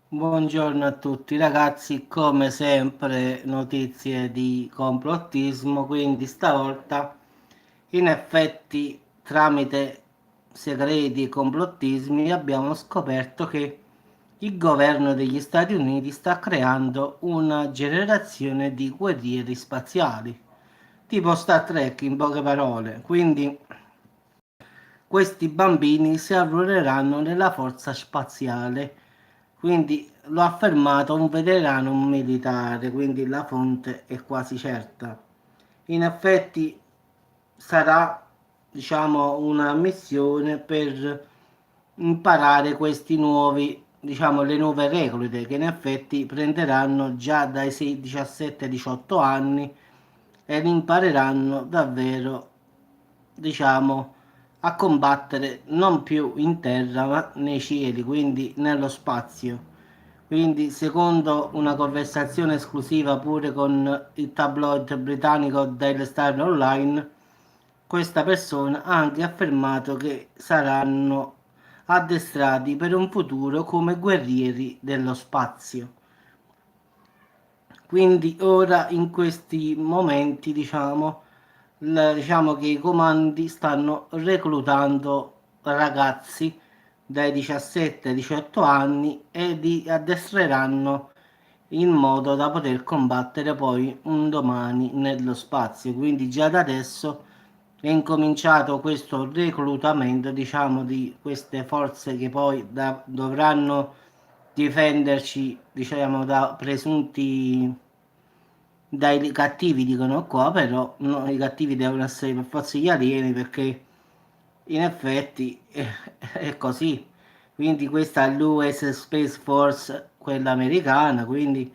Buongiorno a tutti ragazzi, come sempre notizie di complottismo, quindi stavolta in effetti tramite segreti e complottismi abbiamo scoperto che il governo degli Stati Uniti sta creando una generazione di guerrieri spaziali, tipo Star Trek in poche parole, quindi questi bambini si arruoleranno nella forza spaziale, quindi lo ha affermato un veterano militare, quindi la fonte è quasi certa. In effetti sarà, diciamo, una missione per imparare questi nuovi, diciamo, le nuove reclute che in effetti prenderanno già dai 17-18 anni ed impareranno davvero, diciamo, a combattere non più in terra ma nei cieli, quindi nello spazio. Quindi, secondo una conversazione esclusiva pure con il tabloid britannico Daily Star Online, questa persona ha anche affermato che saranno addestrati per un futuro come guerrieri dello spazio. Quindi ora in questi momenti diciamo che i comandi stanno reclutando ragazzi dai 17 ai 18 anni e li addestreranno in modo da poter combattere poi un domani nello spazio. Quindi già da adesso è incominciato questo reclutamento, diciamo, di queste forze che poi dovranno difenderci, diciamo, da presunti dai cattivi, dicono qua, però no, i cattivi devono essere per forza gli alieni perché in effetti è così. Quindi questa è l'US Space Force, quella americana, quindi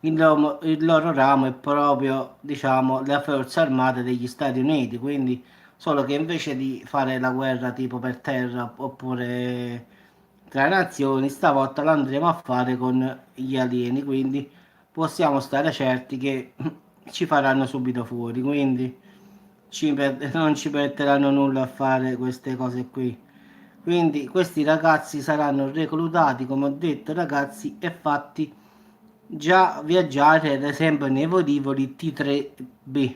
il loro ramo è proprio, diciamo, le forze armate degli Stati Uniti, quindi solo che invece di fare la guerra tipo per terra oppure tra nazioni, stavolta l'andremo a fare con gli alieni, quindi possiamo stare certi che ci faranno subito fuori, quindi non ci perderanno nulla a fare queste cose qui. Quindi questi ragazzi saranno reclutati, come ho detto, ragazzi, e fatti già viaggiare, ad esempio, nei velivoli T3B.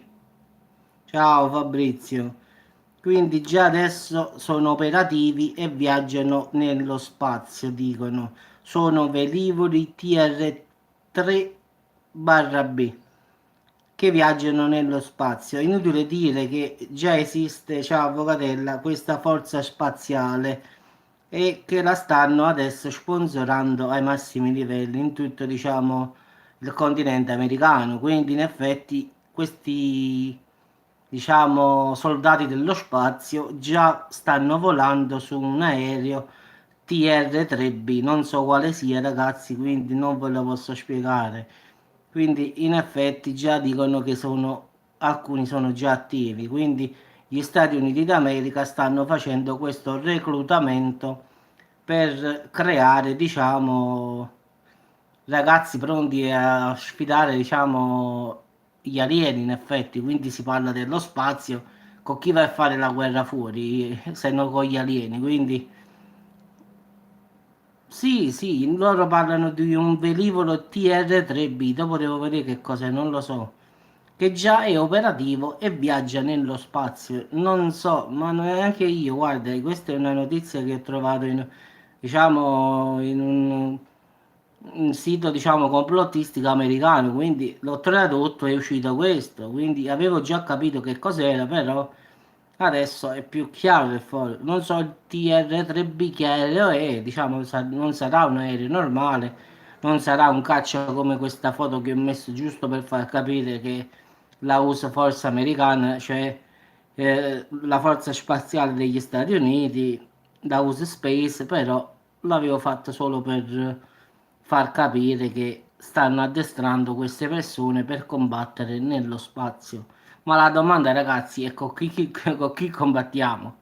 Ciao Fabrizio. Quindi già adesso sono operativi e viaggiano nello spazio, dicono. Sono velivoli TR3/B che viaggiano nello spazio. È inutile dire che già esiste, ciao Avvocatella, questa forza spaziale e che la stanno adesso sponsorando ai massimi livelli in tutto, diciamo, il continente americano. Quindi in effetti questi, diciamo, soldati dello spazio già stanno volando su un aereo TR3B, non so quale sia ragazzi, quindi non ve lo posso spiegare. Quindi in effetti già dicono che alcuni sono già attivi, quindi gli Stati Uniti d'America stanno facendo questo reclutamento per creare, diciamo, ragazzi pronti a sfidare, diciamo, gli alieni in effetti, quindi si parla dello spazio, con chi vai a fare la guerra fuori, se non con gli alieni, quindi sì, sì, loro parlano di un velivolo TR3B, dopo devo vedere che cos'è, non lo so, che già è operativo e viaggia nello spazio. Non so, ma neanche io, guarda, questa è una notizia che ho trovato diciamo, in un sito, diciamo, complottistico americano, quindi l'ho tradotto e è uscito questo, quindi avevo già capito che cos'era, però adesso è più chiaro che fuori. Non so il TR3B che aereo è, diciamo, non sarà un aereo normale, non sarà un caccia come questa foto che ho messo giusto per far capire che la USA Force americana, cioè la forza spaziale degli Stati Uniti, la USA Space, però l'avevo fatto solo per far capire che stanno addestrando queste persone per combattere nello spazio. Ma la domanda, ragazzi, è con chi combattiamo?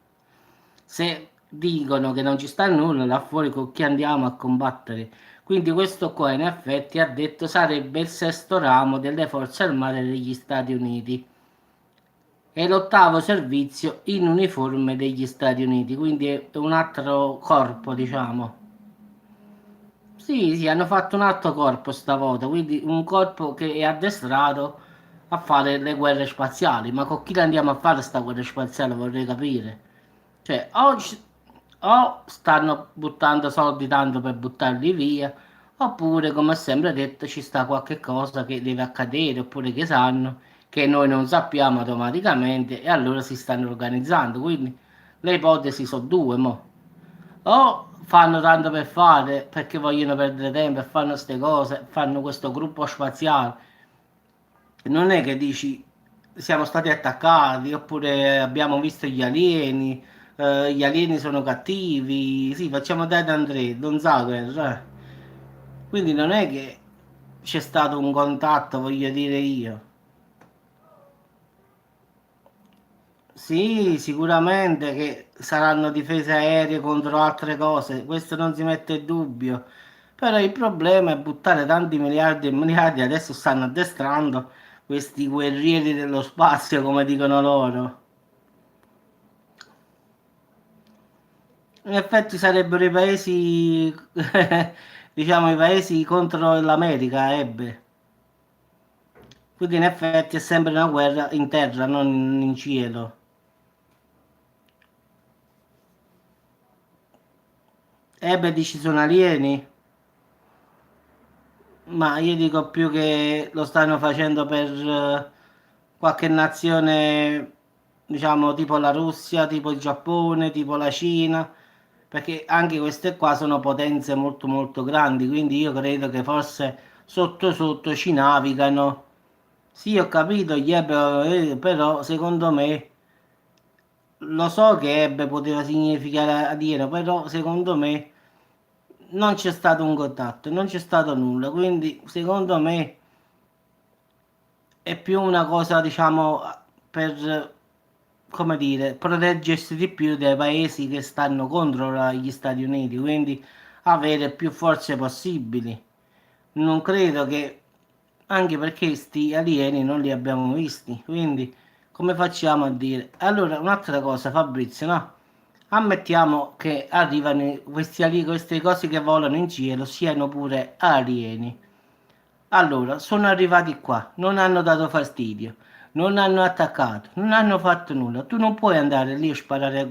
Se dicono che non ci sta nulla, là fuori con chi andiamo a combattere? Quindi questo qua in effetti ha detto sarebbe il sesto ramo delle forze armate degli Stati Uniti e l'ottavo servizio in uniforme degli Stati Uniti, quindi è un altro corpo, diciamo. Sì, sì, hanno fatto un altro corpo stavolta, quindi un corpo che è addestrato a fare le guerre spaziali. Ma con chi le andiamo a fare sta guerra spaziale, vorrei capire. Cioè, o stanno buttando soldi tanto per buttarli via, oppure, come ho sempre detto, ci sta qualche cosa che deve accadere, oppure che sanno, che noi non sappiamo automaticamente, e allora si stanno organizzando. Quindi le ipotesi sono due, mo. O fanno tanto per fare, perché vogliono perdere tempo e fanno queste cose, fanno questo gruppo spaziale. Non è che dici siamo stati attaccati, oppure abbiamo visto gli alieni sono cattivi, sì, facciamo Dead André, Don Zager, Quindi non è che c'è stato un contatto, voglio dire io. Sì, sicuramente che saranno difese aeree contro altre cose, questo non si mette in dubbio. Però il problema è buttare tanti miliardi e miliardi, adesso stanno addestrando questi guerrieri dello spazio, come dicono loro. In effetti sarebbero i paesi, diciamo, i paesi contro l'America, ebbe. Quindi in effetti è sempre una guerra in terra, non in cielo. Ebbe dici sono alieni? Ma io dico più che lo stanno facendo per qualche nazione, diciamo, tipo la Russia, tipo il Giappone, tipo la Cina, perché anche queste qua sono potenze molto molto grandi, quindi io credo che forse sotto sotto ci navigano. Sì, ho capito, però secondo me, lo so che ebbe poteva significare alieno, però secondo me non c'è stato un contatto, non c'è stato nulla, quindi secondo me è più una cosa, diciamo, per, come dire, proteggersi di più dai paesi che stanno contro gli Stati Uniti, quindi avere più forze possibili. Non credo che, anche perché sti alieni non li abbiamo visti, quindi come facciamo a dire? Allora, un'altra cosa, Fabrizio, no? Ammettiamo che arrivano queste cose che volano in cielo siano pure alieni. Allora, sono arrivati qua, non hanno dato fastidio, non hanno attaccato, non hanno fatto nulla. Tu non puoi andare lì a sparare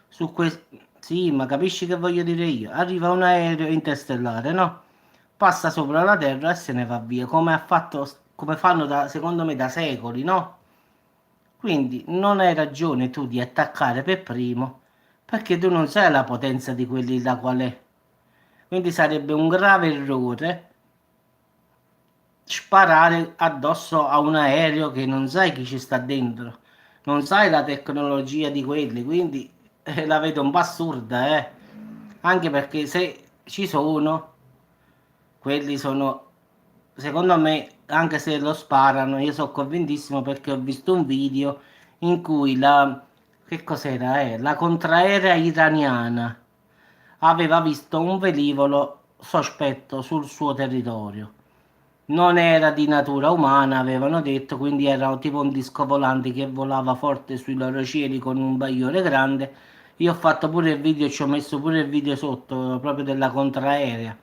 su questo. Sì, ma capisci che voglio dire io? Arriva un aereo interstellare, no? Passa sopra la Terra e se ne va via, come ha fatto, come fanno secondo me da secoli, no? Quindi non hai ragione tu di attaccare per primo, perché tu non sai la potenza di quelli da qual è. Quindi sarebbe un grave errore sparare addosso a un aereo che non sai chi ci sta dentro, non sai la tecnologia di quelli, quindi la vedo un po' assurda, eh. Anche perché se ci sono, quelli sono, secondo me, anche se lo sparano, io sono convintissimo perché ho visto un video in cui che cos'era? La contraerea iraniana aveva visto un velivolo sospetto sul suo territorio. Non era di natura umana, avevano detto, quindi era tipo un disco volante che volava forte sui loro cieli con un bagliore grande. Io ho fatto pure il video, ci ho messo pure il video sotto, proprio della contraerea.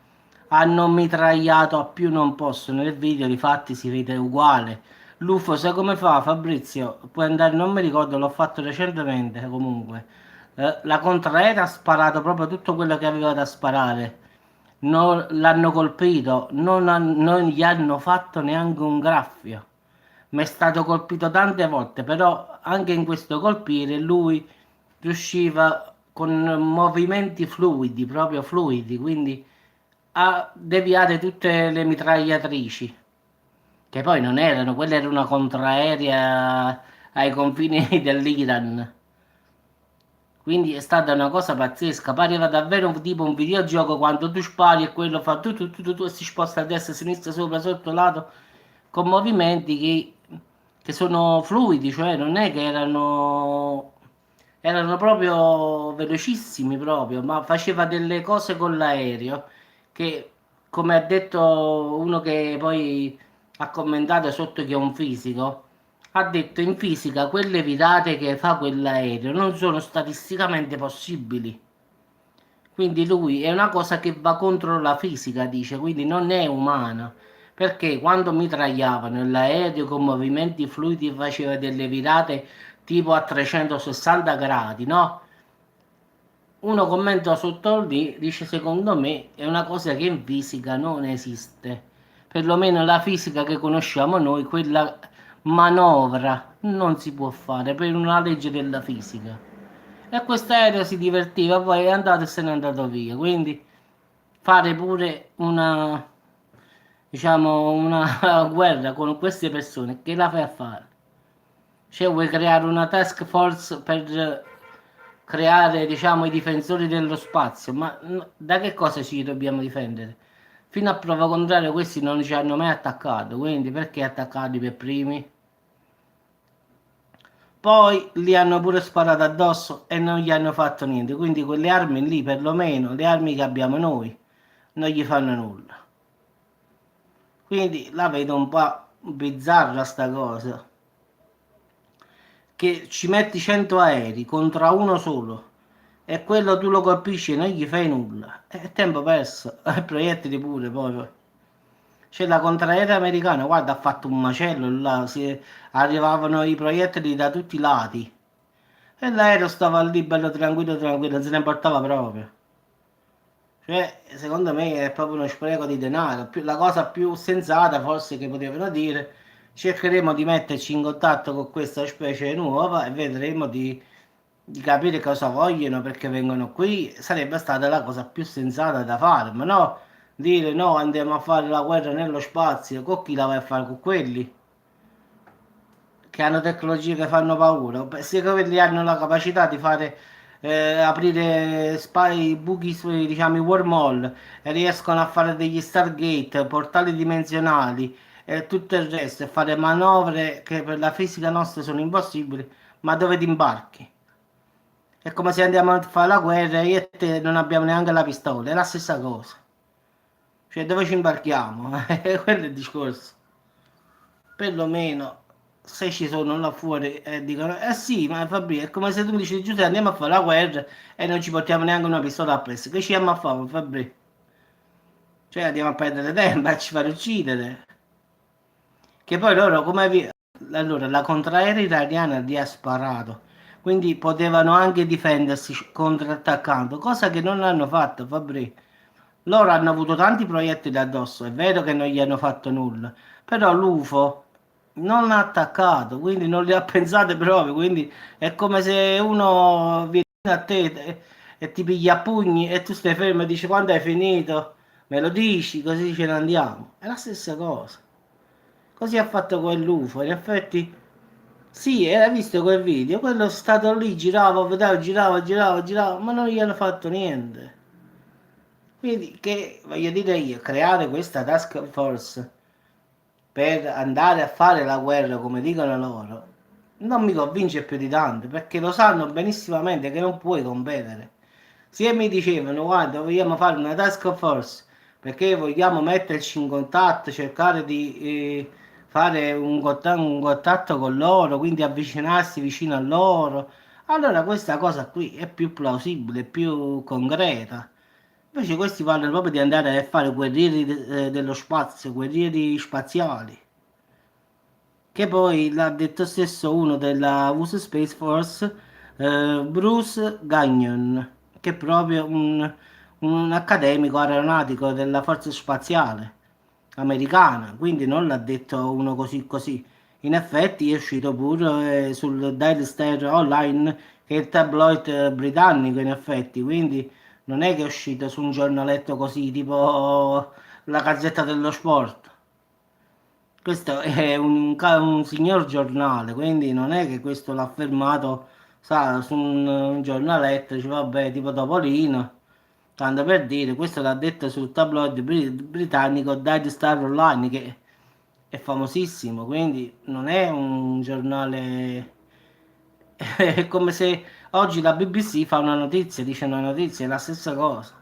Hanno mitragliato a più non posso nel video, difatti si vede uguale. L'UFO, sai come fa, Fabrizio? Puoi andare, non mi ricordo, l'ho fatto recentemente comunque. La contraerea ha sparato proprio tutto quello che aveva da sparare. Non l'hanno colpito, non gli hanno fatto neanche un graffio. Ma è stato colpito tante volte, però anche in questo colpire lui riusciva con movimenti fluidi, proprio fluidi, quindi a deviare tutte le mitragliatrici, che poi non erano, quella era una contraerea ai confini dell'Iran. Quindi è stata una cosa pazzesca, pareva davvero tipo un videogioco quando tu spari e quello fa tu e si sposta a destra, a sinistra, sopra, sotto, lato, con movimenti che sono fluidi, cioè non è che erano proprio velocissimi proprio, ma faceva delle cose con l'aereo che, come ha detto uno che poi ha commentato sotto che è un fisico, ha detto in fisica quelle virate che fa quell'aereo non sono statisticamente possibili. Quindi lui è una cosa che va contro la fisica, dice, quindi non è umana. Perché quando mitragliavano l'aereo con movimenti fluidi faceva delle virate tipo a 360 gradi, no? Uno commenta sotto lì, dice secondo me è una cosa che in fisica non esiste. Perlomeno la fisica che conosciamo noi, quella manovra, non si può fare per una legge della fisica. E questo aereo si divertiva, poi è andato e se n'è andato via. Quindi fare pure una, diciamo, una guerra con queste persone, che la fai a fare? Cioè, vuoi creare una task force per creare, diciamo, i difensori dello spazio? Ma da che cosa ci dobbiamo difendere? Fino a prova contraria, questi non ci hanno mai attaccato, quindi perché attaccarli per primi? Poi li hanno pure sparato addosso e non gli hanno fatto niente, quindi quelle armi lì, perlomeno le armi che abbiamo noi, non gli fanno nulla. Quindi la vedo un po' bizzarra sta cosa. Che ci metti 100 aerei contro uno solo e quello tu lo colpisci e non gli fai nulla. È tempo perso. E proiettili pure poi. C'è la contraerea americana, guarda, ha fatto un macello là, arrivavano i proiettili da tutti i lati. E l'aereo stava lì bello tranquillo, tranquillo, non se ne importava proprio. Cioè, secondo me è proprio uno spreco di denaro. La cosa più sensata forse che potevano dire, cercheremo di metterci in contatto con questa specie nuova e vedremo di capire cosa vogliono perché vengono qui. Sarebbe stata la cosa più sensata da fare, ma no, dire no, andiamo a fare la guerra nello spazio, con chi la vai a fare con quelli? Che hanno tecnologie che fanno paura. Se quelli hanno la capacità di fare aprire buchi, diciamo, i wormhole e riescono a fare degli Stargate, portali dimensionali e tutto il resto e fare manovre che per la fisica nostra sono impossibili, ma dove ti imbarchi? È come se andiamo a fare la guerra e io e te non abbiamo neanche la pistola, è la stessa cosa. Cioè, dove ci imbarchiamo? Quello è il discorso. Perlomeno se ci sono là fuori e dicono eh sì, ma Fabri, è come se tu mi dici Giuseppe andiamo a fare la guerra e non ci portiamo neanche una pistola appresso, che ci andiamo a fare Fabri? Cioè andiamo a perdere tempo a ci fare uccidere, che poi loro come allora la contraerea italiana gli ha sparato, quindi potevano anche difendersi contrattaccando, cosa che non hanno fatto Fabri. Loro hanno avuto tanti proiettili addosso, è vero che non gli hanno fatto nulla, però l'UFO non ha attaccato, quindi non le ha pensate proprio, quindi è come se uno viene a te e ti piglia a pugni e tu stai fermo e dici quando hai finito, me lo dici, così ce ne andiamo. È la stessa cosa. Così ha fatto quell'UFO, in effetti sì, hai visto quel video, quello è stato lì, girava, vedeva, girava, girava, girava, ma non gli hanno fatto niente. Quindi, che voglio dire io, creare questa task force per andare a fare la guerra come dicono loro, non mi convince più di tanto, perché lo sanno benissimamente che non puoi competere. Se mi dicevano, guarda, vogliamo fare una task force perché vogliamo metterci in contatto, cercare di fare un contatto con loro, quindi avvicinarsi vicino a loro, allora questa cosa qui è più plausibile, più concreta. Invece questi parlano proprio di andare a fare guerrieri dello spazio, guerrieri spaziali. Che poi l'ha detto stesso uno della US Space Force, Bruce Gagnon, che è proprio un accademico aeronautico della Forza Spaziale americana, quindi non l'ha detto uno così così. In effetti è uscito pure sul Daily Star Online, che è il tabloid britannico, in effetti, quindi non è che è uscito su un giornaletto così, tipo la Gazzetta dello Sport. Questo è un signor giornale, quindi non è che questo l'ha affermato, sa, su un giornaletto, dice vabbè, tipo Topolino, tanto per dire, questo l'ha detto sul tabloid britannico Daily Star Online, che è famosissimo, quindi non è un giornale, è come se oggi la BBC fa una notizia, dice una notizia, è la stessa cosa.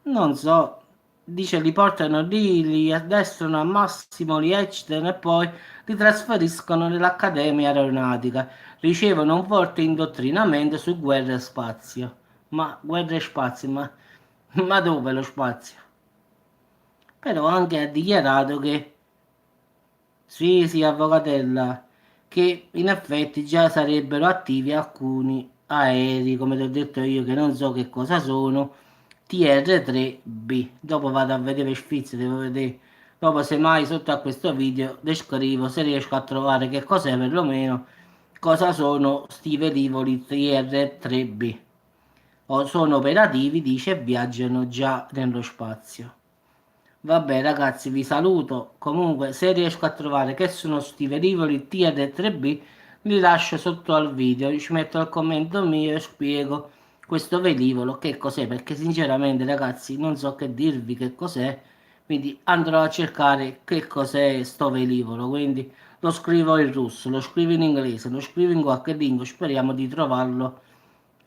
Non so, dice li portano lì, li addestrano al massimo, li eccitano e poi li trasferiscono nell'Accademia Aeronautica. Ricevono un forte indottrinamento su guerra e spazio. Ma guerra e spazio, ma dove lo spazio? Però anche ha dichiarato che, sì, sì, avvocatella, che in effetti già sarebbero attivi alcuni aerei, come ti ho detto io, che non so che cosa sono, TR3B. Dopo vado a vedere Sfizi, devo vedere. Dopo, semmai, sotto a questo video, descrivo se riesco a trovare che cos'è perlomeno, cosa sono sti velivoli TR3B. O sono operativi, dice, e viaggiano già nello spazio. Vabbè ragazzi, vi saluto. Comunque, se riesco a trovare che sono sti velivoli TR3B, li lascio sotto al video. Ci metto il commento mio e spiego questo velivolo che cos'è. Perché sinceramente, ragazzi, non so che dirvi che cos'è. Quindi andrò a cercare che cos'è sto velivolo. Quindi lo scrivo in russo, lo scrivo in inglese, lo scrivo in qualche lingua. Speriamo di trovarlo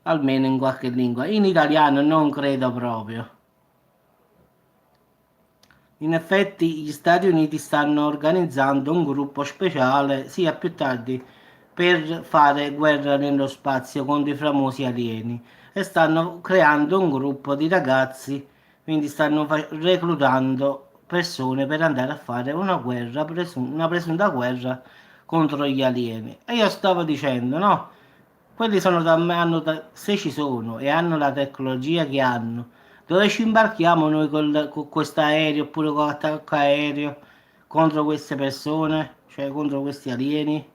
almeno in qualche lingua. In italiano non credo proprio. In effetti gli Stati Uniti stanno organizzando un gruppo speciale, sia più tardi, per fare guerra nello spazio contro i famosi alieni e stanno creando un gruppo di ragazzi, quindi stanno reclutando persone per andare a fare una guerra, una presunta guerra contro gli alieni. E io stavo dicendo, no? Quelli sono se ci sono e hanno la tecnologia che hanno, dove ci imbarchiamo noi con questo aereo oppure con l'attacco aereo contro queste persone, cioè contro questi alieni?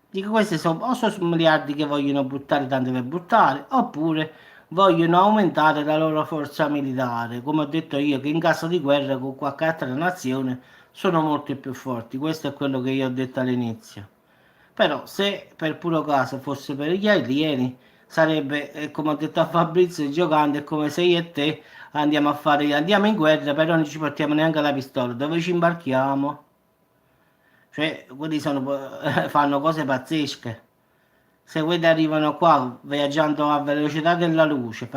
Dico, questi sono, o sono miliardi che vogliono buttare tanto per buttare, oppure vogliono aumentare la loro forza militare, come ho detto io, che in caso di guerra con qualche altra nazione sono molto più forti. Questo è quello che io ho detto all'inizio. Però se per puro caso fosse per gli alieni, sarebbe, come ho detto a Fabrizio, giocando è come se io e te andiamo in guerra, però non ci portiamo neanche la pistola. Dove ci imbarchiamo? Cioè, quelli fanno cose pazzesche. Se quelli arrivano qua viaggiando a velocità della luce,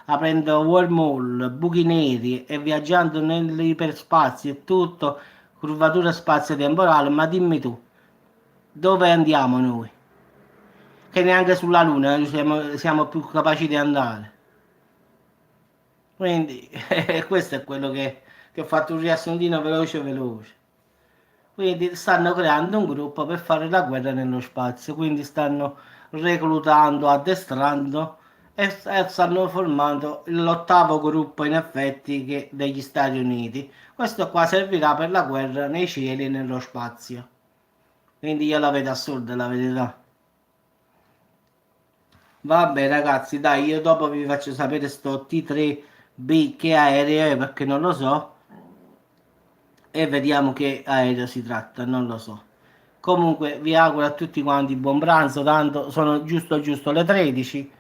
aprendo wormhole, buchi neri e viaggiando nell'iperspazio e tutto, curvatura spazio-temporale, ma dimmi tu, dove andiamo noi? Che neanche sulla Luna siamo più capaci di andare. Quindi questo è quello che ho fatto un riassuntino veloce veloce. Quindi stanno creando un gruppo per fare la guerra nello spazio, quindi stanno reclutando, addestrando e stanno formando l'ottavo gruppo in effetti degli Stati Uniti. Questo qua servirà per la guerra nei cieli e nello spazio. Quindi io la vedo assurda la verità. Vabbè ragazzi, dai, io dopo vi faccio sapere sto T3B che aereo è perché non lo so e vediamo che aereo si tratta, non lo so. Comunque vi auguro a tutti quanti buon pranzo, tanto sono giusto le 13.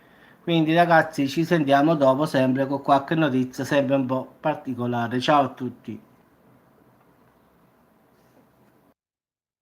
Quindi ragazzi ci sentiamo dopo sempre con qualche notizia sempre un po' particolare. Ciao a tutti.